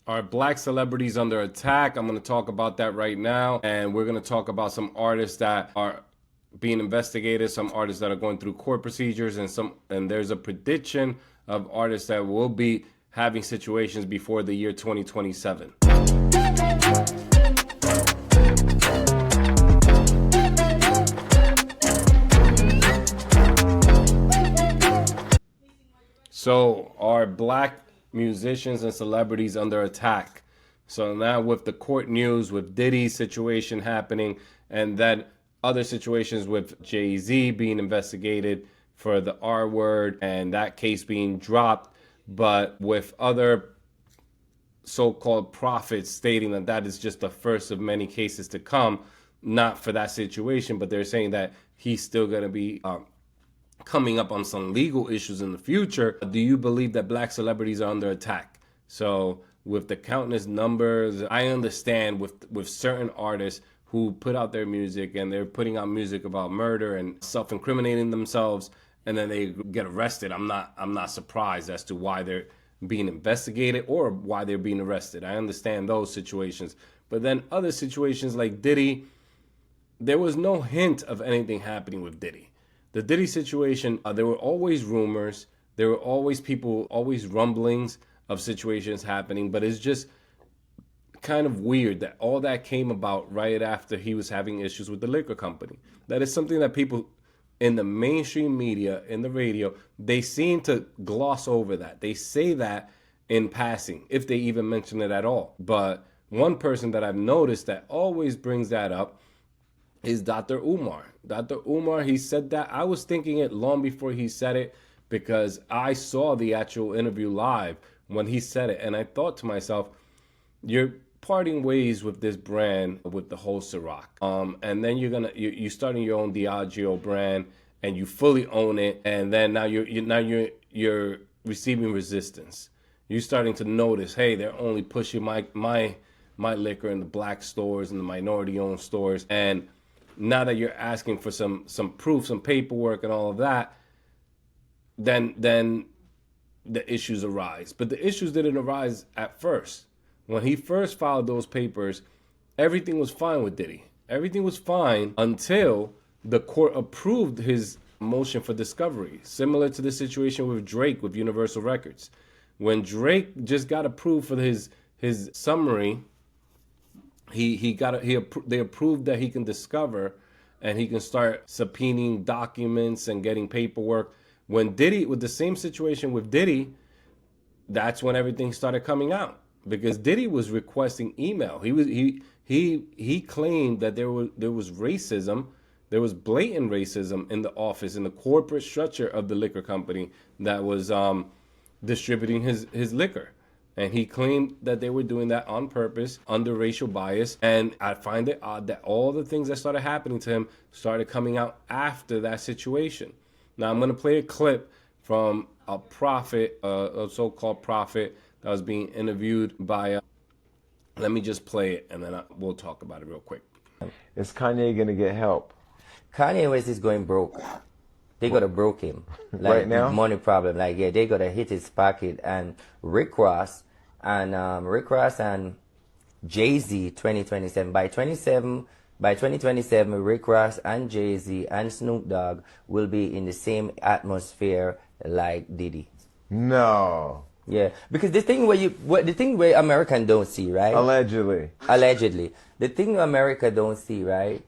Are black celebrities under attack? I'm going to talk about that right now. And we're going to talk about some artists that are being investigated, some artists that are going through court procedures, and there's a prediction of artists that will be having situations before the year 2027. So are black musicians and celebrities under attack? So now with the court news, with Diddy's situation happening, and then other situations with Jay-Z being investigated for the R word and that case being dropped, but with other so-called prophets stating that that is just the first of many cases to come, not for that situation, but they're saying that he's still going to be coming up on some legal issues in the future. Do you believe that black celebrities are under attack? So with the countless numbers, I understand with certain artists who put out their music and they're putting out music about murder and self-incriminating themselves, and then they get arrested. I'm not surprised as to why they're being investigated or why they're being arrested. I understand those situations. But then other situations like Diddy, there was no hint of anything happening with Diddy. The Diddy situation, there were always rumors. There were always people, always rumblings of situations happening. But it's just kind of weird that all that came about right after he was having issues with the liquor company. That is something that people in the mainstream media, in the radio, they seem to gloss over that. They say that in passing, if they even mention it at all. But one person that I've noticed that always brings that up is Dr. Umar. Dr. Umar, he said that. I was thinking it long before he said it because I saw the actual interview live when he said it. And I thought to myself, you're parting ways with this brand, with the whole Ciroc. And then you're starting your own Diageo brand and you fully own it. And then now you're receiving resistance. You're starting to notice, hey, they're only pushing my liquor in the black stores and the minority owned stores. And now that you're asking for some proof, some paperwork and all of that, then the issues arise. But the issues didn't arise at first. When he first filed those papers, everything was fine with Diddy. Everything was fine until the court approved his motion for discovery, similar to the situation with Drake with Universal Records. When Drake just got approved for his summary, they approved that he can discover and he can start subpoenaing documents and getting paperwork. With the same situation with Diddy, that's when everything started coming out because Diddy was requesting email. He claimed that there was racism, there was blatant racism in the office, in the corporate structure of the liquor company that was distributing his liquor. And he claimed that they were doing that on purpose, under racial bias. And I find it odd that all the things that started happening to him started coming out after that situation. Now, I'm going to play a clip from a prophet, a so-called prophet that was being interviewed by... let me just play it, and then we'll talk about it real quick. Is Kanye going to get help? Kanye West is going broke. They gotta broke him. Like, right now? Money problem. Like, yeah, they gotta hit his pocket. And Rick Ross and Jay-Z 2027. By 2027, Rick Ross and Jay-Z and Snoop Dogg will be in the same atmosphere like Diddy. No. Yeah, because the thing where American don't see, right? Allegedly. The thing America don't see, right?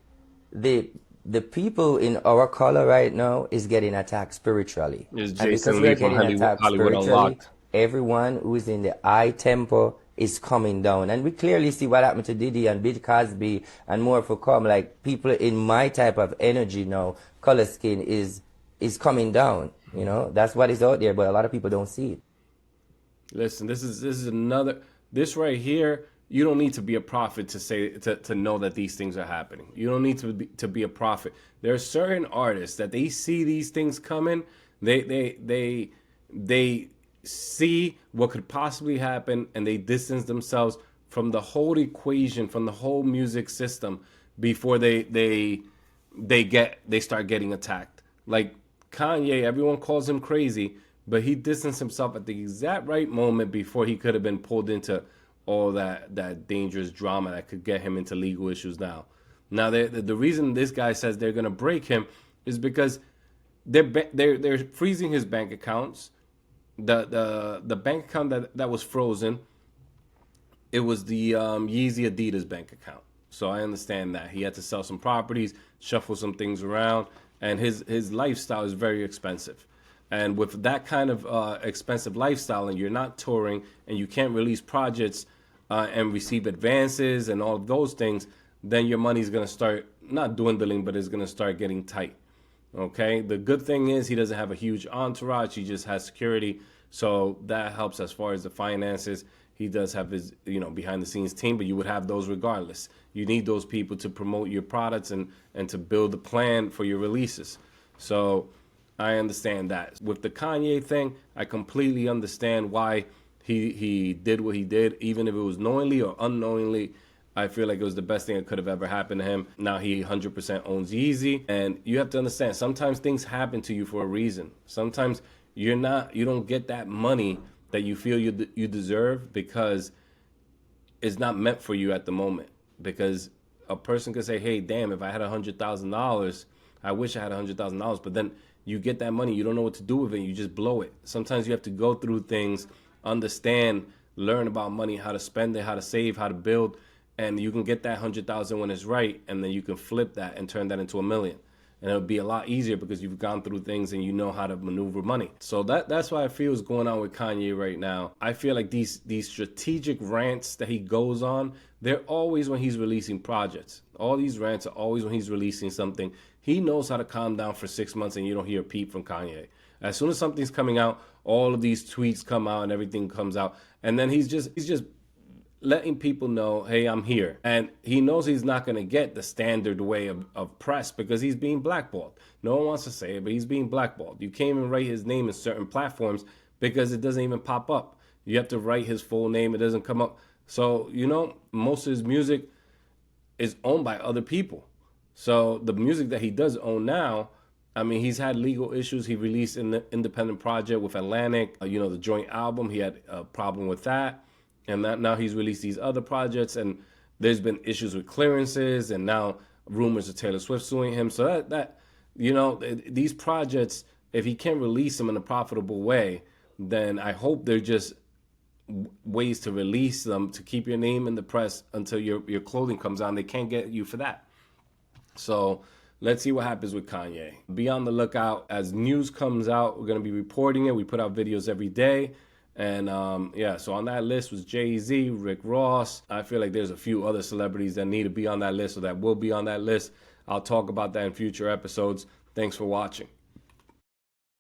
The people in our color right now is getting attacked spiritually. Is And Jason because we're Lee from getting attacked Hollywood spiritually, Unlocked? everyone who's in the high tempo is coming down. And we clearly see what happened to Diddy and Bill Cosby and more for come. Like, people in my type of energy now, color skin, is coming down. You know, that's what is out there, but a lot of people don't see it. Listen, this right here, you don't need to be a prophet to know that these things are happening. You don't need to be a prophet. There are certain artists that they see these things coming. They see what could possibly happen, and they distance themselves from the whole equation, from the whole music system before they start getting attacked. Like Kanye, everyone calls him crazy, but he distanced himself at the exact right moment before he could have been pulled into all that dangerous drama that could get him into legal issues now. Now, the reason this guy says they're going to break him is because they're freezing his bank accounts. The bank account that was frozen, it was the Yeezy Adidas bank account. So I understand that he had to sell some properties, shuffle some things around, and his lifestyle is very expensive. And with that kind of expensive lifestyle, and you're not touring, and you can't release projects and receive advances and all of those things, then your money's going to start not dwindling, but it's going to start getting tight. Okay. The good thing is he doesn't have a huge entourage. He just has security. So that helps as far as the finances. He does have his, behind the scenes team, but you would have those regardless. You need those people to promote your products and to build a plan for your releases. So I understand that. With the Kanye thing, I completely understand why he did what he did, even if it was knowingly or unknowingly. I feel like it was the best thing that could have ever happened to him. Now he 100% owns Yeezy. And you have to understand, sometimes things happen to you for a reason. Sometimes you don't get that money that you feel you deserve because it's not meant for you at the moment. Because a person could say, hey, damn, if I had $100,000, I wish I had $100,000. But then you get that money, you don't know what to do with it, you just blow it. Sometimes you have to go through things, understand, learn about money, how to spend it, how to save, how to build. And you can get that 100,000 when it's right, and then you can flip that and turn that into $1 million. And it'll be a lot easier because you've gone through things and you know how to maneuver money. So that's why I feel is going on with Kanye right now. I feel like these strategic rants that he goes on, they're always when he's releasing projects. All these rants are always when he's releasing something. He knows how to calm down for 6 months and you don't hear a peep from Kanye. As soon as something's coming out, all of these tweets come out and everything comes out. And then he's just letting people know, hey, I'm here. And he knows he's not going to get the standard way of press because he's being blackballed. No one wants to say it, but he's being blackballed. You can't even write his name in certain platforms because it doesn't even pop up. You have to write his full name. It doesn't come up. So, most of his music is owned by other people. So the music that he does own now, I mean, he's had legal issues. He released an independent project with Atlantic, the joint album. He had a problem with that. And now he's released these other projects, and there's been issues with clearances, and now rumors of Taylor Swift suing him. So these projects, if he can't release them in a profitable way, then I hope they're just ways to release them to keep your name in the press until your clothing comes out. They can't get you for that. So let's see what happens with Kanye. Be on the lookout. As news comes out, we're going to be reporting it. We put out videos every day. And so on that list was Jay-Z, Rick Ross. I feel like there's a few other celebrities that need to be on that list or that will be on that list. I'll talk about that in future episodes. Thanks for watching.